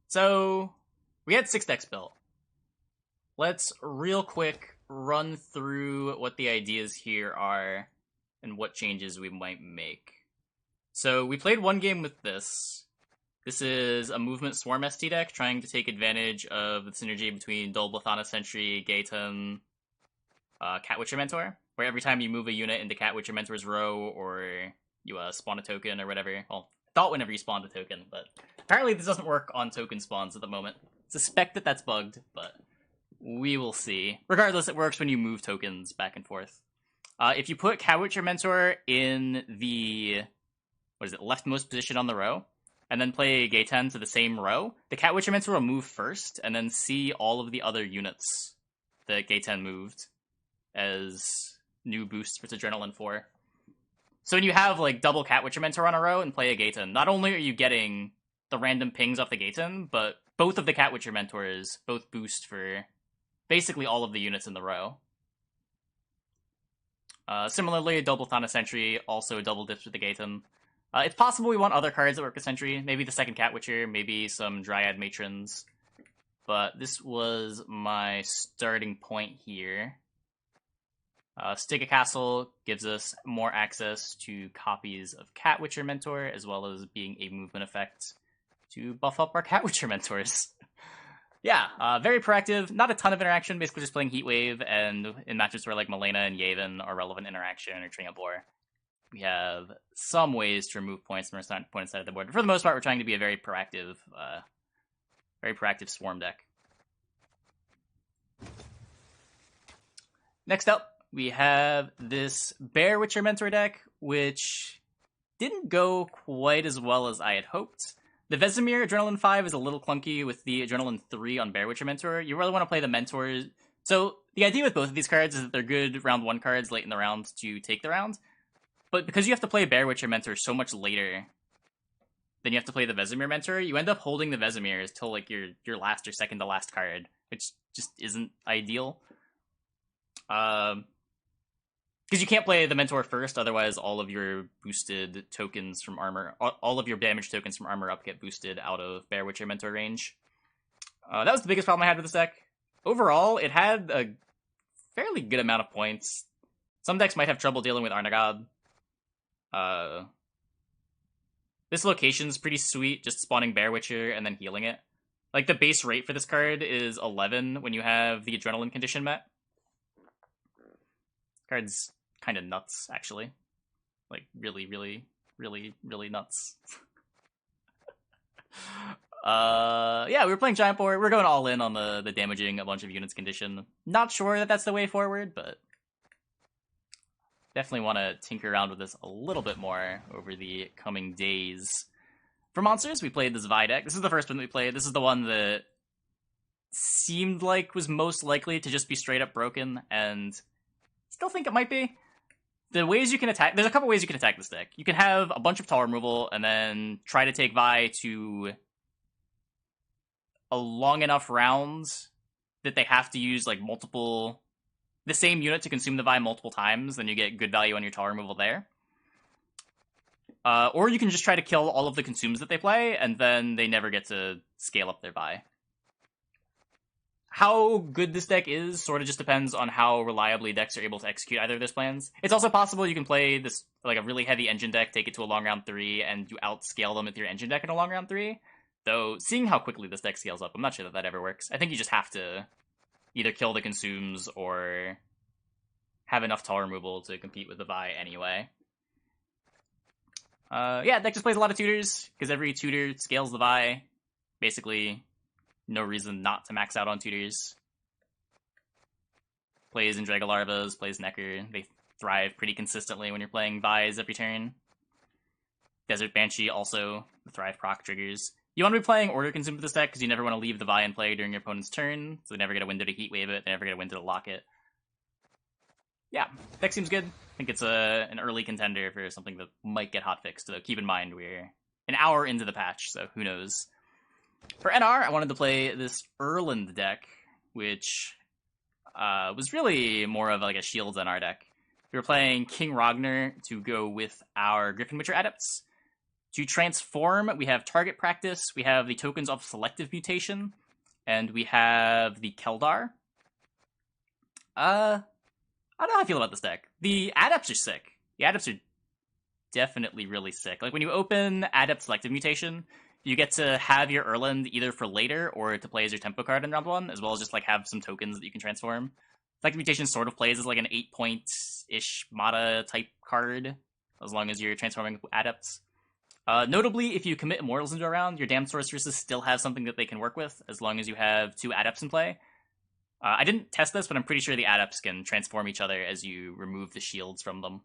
So, we had 6 decks built. Let's real quick run through what the ideas here are and what changes we might make. So, we played one game with this. This is a movement Swarm ST deck trying to take advantage of the synergy between Dolblathana Sentry, Gaetan, Catwitcher Mentor, where every time you move a unit into Catwitcher Mentor's row or you spawn a token or whatever. Well, I thought whenever you spawned a token, but apparently this doesn't work on token spawns at the moment. Suspect that that's bugged, but we will see. Regardless, it works when you move tokens back and forth. If you put Catwitcher Mentor in the leftmost position on the row, and then play Gaetan to the same row, the Catwitcher Mentor will move first, and then see all of the other units that Gaetan moved as new boosts for its Adrenaline 4. So when you have like double Catwitcher Mentor on a row and play a Gaetan, not only are you getting the random pings off the Gaetan, but both of the Catwitcher Mentors both boost for basically all of the units in the row. Similarly, Dolblathana Sentry also double dips with the Gaetan. It's possible we want other cards that work with Sentry, maybe the second Catwitcher, maybe some Dryad Matrons. But this was my starting point here. Stiga Castle gives us more access to copies of Catwitcher Mentor, as well as being a movement effect to buff up our Catwitcher Mentors. Yeah, very proactive, not a ton of interaction, basically just playing Heatwave, and in matches where like Malena and Yavin are relevant interaction, or Tringablor, we have some ways to remove points from our opponent's side of the board. But for the most part, we're trying to be a very proactive Swarm deck. Next up, we have this Bear Witcher Mentor deck, which didn't go quite as well as I had hoped. The Vesemir Adrenaline 5 is a little clunky with the Adrenaline 3 on Bear Witcher Mentor. You really want to play the Mentors. So the idea with both of these cards is that they're good round 1 cards late in the round to take the round. But because you have to play Bear Witcher Mentor so much later than you have to play the Vesemir Mentor, you end up holding the Vesemirs till like your last or second to last card, which just isn't ideal. Because you can't play the Mentor first, otherwise all of your boosted tokens from armor, all of your damage tokens from armor up get boosted out of Bear Witcher Mentor range. That was the biggest problem I had with this deck. Overall, it had a fairly good amount of points. Some decks might have trouble dealing with Arnagad. This location's pretty sweet, just spawning Bear Witcher and then healing it. Like, the base rate for this card is 11 when you have the Adrenaline condition met. Card's kind of nuts, actually. Like, really, really, really, really nuts. Yeah, we were playing Giant Boar. We're going all in on the damaging a bunch of units condition. Not sure that that's the way forward, but definitely want to tinker around with this a little bit more over the coming days. For monsters, we played this Vi deck. This is the first one that we played. This is the one that seemed like was most likely to just be straight up broken, and still think it might be. The ways you can attack... There's a couple ways you can attack this deck. You can have a bunch of tower removal, and then try to take Vi to a long enough round that they have to use, like, the same unit to consume the Vi multiple times, then you get good value on your tower removal there. Or you can just try to kill all of the consumes that they play, and then they never get to scale up their Vi. How good this deck is sort of just depends on how reliably decks are able to execute either of those plans. It's also possible you can play this, like, a really heavy engine deck, take it to a long round 3, and you outscale them with your engine deck in a long round 3. Though, seeing how quickly this deck scales up, I'm not sure that that ever works. I think you just have to either kill the consumes or have enough tower removal to compete with the Vi anyway. Yeah, deck just plays a lot of tutors, because every tutor scales the Vi. Basically, no reason not to max out on tutors. Plays Indragalarvas, plays Necker. They thrive pretty consistently when you're playing Vi's every turn. Desert Banshee also thrive proc triggers. You want to be playing Order Consume with this deck, because you never want to leave the Vi in play during your opponent's turn, so they never get a window to Heatwave it, they never get a window to lock it. Yeah, deck seems good. I think it's an early contender for something that might get hotfixed, though keep in mind we're an hour into the patch, so who knows. For NR, I wanted to play this Erland deck, which was really more of like a Shields NR deck. We were playing King Ragnar to go with our Griffin Witcher Adepts. To transform, we have Target Practice, we have the Tokens of Selective Mutation, and we have the Keldar. I don't know how I feel about this deck. The Adepts are sick. The Adepts are definitely really sick. Like, when you open Adept Selective Mutation, you get to have your Erland either for later or to play as your tempo card in round 1, as well as just, like, have some tokens that you can transform. Selective Mutation sort of plays as, like, an 8-point-ish Mata-type card, as long as you're transforming Adepts. Notably, if you commit Immortals into a round, your Damned Sorceresses still have something that they can work with, as long as you have 2 Adepts in play. I didn't test this, but I'm pretty sure the Adepts can transform each other as you remove the shields from them.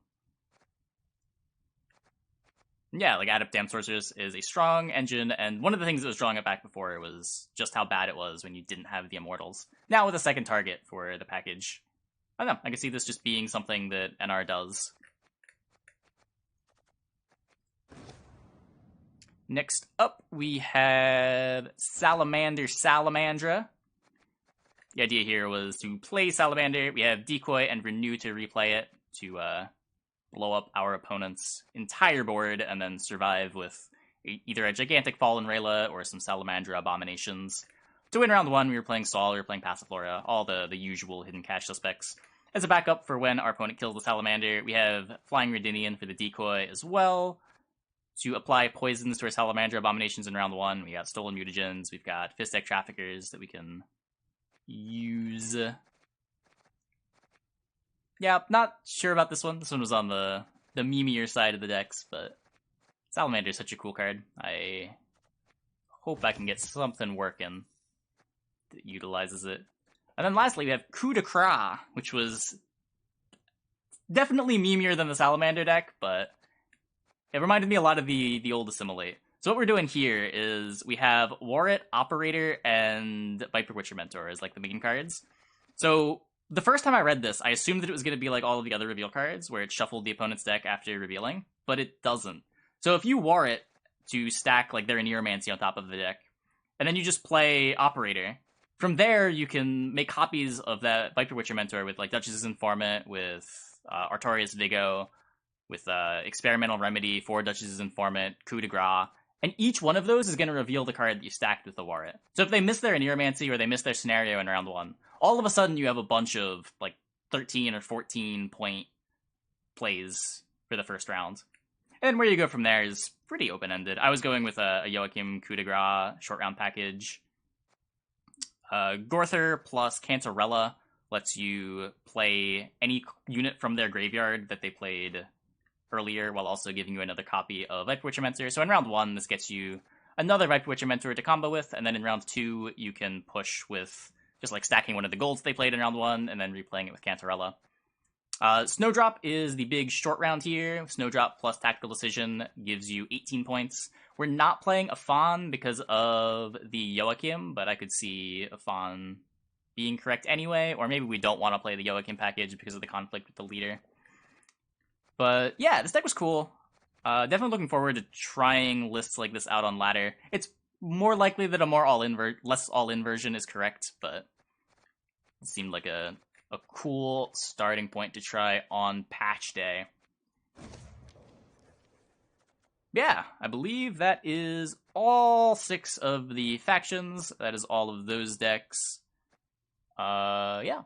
Yeah, like Adept Damned Sorceress is a strong engine, and one of the things that was drawing it back before was just how bad it was when you didn't have the Immortals. Now with a second target for the package, I don't know, I can see this just being something that NR does. Next up, we have Salamander Salamandra. The idea here was to play Salamander. We have Decoy and Renew to replay it to blow up our opponent's entire board and then survive with either a gigantic Fallen Rayla or some Salamandra Abominations. To win round 1, we were playing Sol, we were playing Passiflora, all the usual hidden cash suspects. As a backup for when our opponent kills the Salamander, we have Flying Redinian for the Decoy as well. To apply poisons to our Salamandra Abominations in round 1, we got Stolen Mutagens, we've got Fist Deck Traffickers that we can use. Yeah, not sure about this one. This one was on the memeier side of the decks, but Salamander is such a cool card. I hope I can get something working that utilizes it. And then lastly, we have Coup de Craw, which was definitely memeier than the Salamander deck, but it reminded me a lot of the old Assimilate. So what we're doing here is we have Warrit, Operator, and Viper Witcher Mentor as like the main cards. So the first time I read this, I assumed that it was going to be like all of the other reveal cards, where it shuffled the opponent's deck after revealing, but it doesn't. So if you Warrit to stack like their Neuromancy on top of the deck, and then you just play Operator, from there you can make copies of that Viper Witcher Mentor with like Duchess's Informant, with Artorias Vigo, with Experimental Remedy, 4 Duchess's Informant, Coup de Gras, and each one of those is going to reveal the card that you stacked with the Warrit. So if they miss their Neuromancy or they miss their scenario in round 1, all of a sudden you have a bunch of like 13 or 14 point plays for the first round. And where you go from there is pretty open-ended. I was going with a Joachim Coup de Gras short round package. Gorther plus Cantarella lets you play any unit from their graveyard that they played earlier, while also giving you another copy of Viper Witcher Mentor. So in round 1, this gets you another Viper Witcher Mentor to combo with, and then in round 2, you can push with just like stacking one of the golds they played in round 1, and then replaying it with Cantarella. Snowdrop is the big short round here. Snowdrop plus Tactical Decision gives you 18 points. We're not playing a Fawn because of the Joachim, but I could see a Fawn being correct anyway, or maybe we don't want to play the Joachim package because of the conflict with the leader. But yeah, this deck was cool. Definitely looking forward to trying lists like this out on ladder. It's more likely that a more less all-in version is correct, but it seemed like a cool starting point to try on patch day. Yeah, I believe that is all 6 of the factions. That is all of those decks. Yeah.